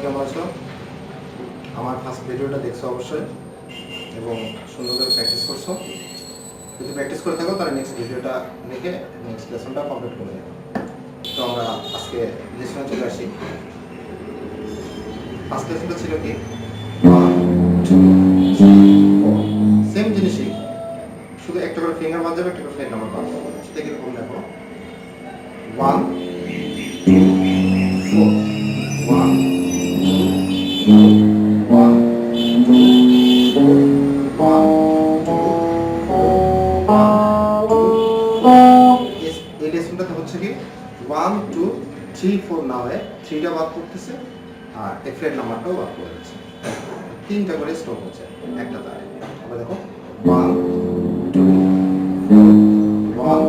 কেমন আছো? আমার ফার্স্ট ভিডিওটা দেখছো অবশ্যই এবং সুন্দর করে প্র্যাকটিস করছো। যদি প্র্যাকটিস করে থাকো তাহলে নেক্সট ভিডিওটা দেখে নেক্সট লেসনটা কমপ্লিট করে নেবে। তো আমরা আজকে লেসনে চলে আসি। ফার্স্ট লেসনটা ছিল কি, 1 2 3 4, সেম জিনিসই, শুধু একটা করে ফিঙ্গার বাদ যাবে, একটা করে ফ্লেট নাম্বার বাদ যাবে। সেটা কিরকম দেখো, 1 2 4, 1 1 2 4, 1 2 4, 1 2 4। এই লেসনটাতে হচ্ছে কি 1 2 3 4 না হয়ে 3টা বাদ করতেছে আর এই ফ্লেট নাম্বারটাও বাদ করে দিচ্ছে। 3টা করে স্টপ হচ্ছে একটা তারে। আবার দেখো 1 2 4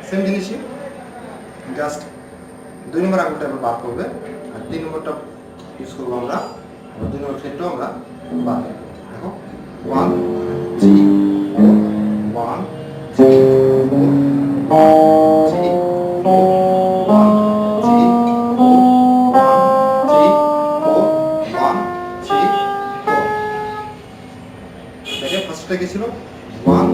সেম জিনিসই, জাস্ট 2 নম্বর আঙুলটা আমরা বাদ করবে আর 3 নম্বরটা ইউজ করবো আমরা, 2 নম্বর ফ্লেটটাও আমরা বাদ করবো। দেখো 1 3 4 1 3 4 3 4 1 3 4 1 3 4 1 3 4। দেখে ফার্স্টটা কি ছিল 1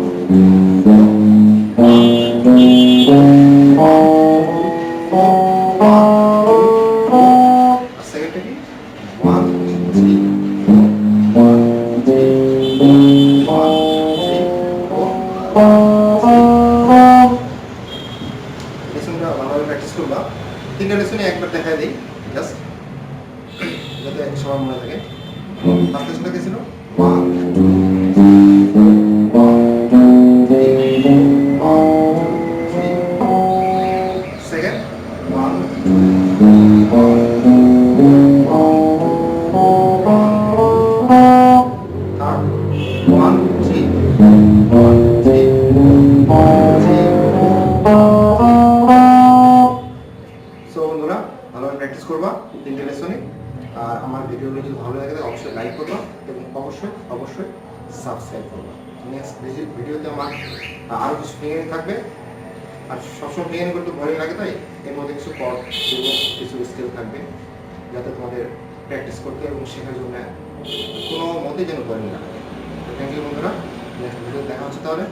তিনটা লেসনে একবার দেখা দিই জাস্ট যাতে সবার মনে থাকে। ফার্স্ট লেসনটা কি ছিল 1 2 সেকেন্ড 1 থার্ড 1 3 1 3 সো বন্ধুরা, ভালোভাবে প্র্যাকটিস করবা তিনটে লেসনে। আর আমার ভিডিওগুলো যদি ভালো লাগে তাহলে অবশ্যই লাইক করবা এবং অবশ্যই সাবস্ক্রাইব করবা। নেক্সট ভিডিওতে আমার আরও কিছু ফিঙ্গারিং থাকবে। আর সবসময় ফিঙ্গারিং করতে ভয় লাগে, তাই এর মধ্যে কিছু কর্ড এবং কিছু স্কিল থাকবে যাতে তোমাদের প্র্যাকটিস করতে এবং শেখার জন্য কোনো মতেই যেন ভয় না লাগে। থ্যাংক ইউ বন্ধুরা, নেক্সট ভিডিও দেখা হচ্ছে তাহলে।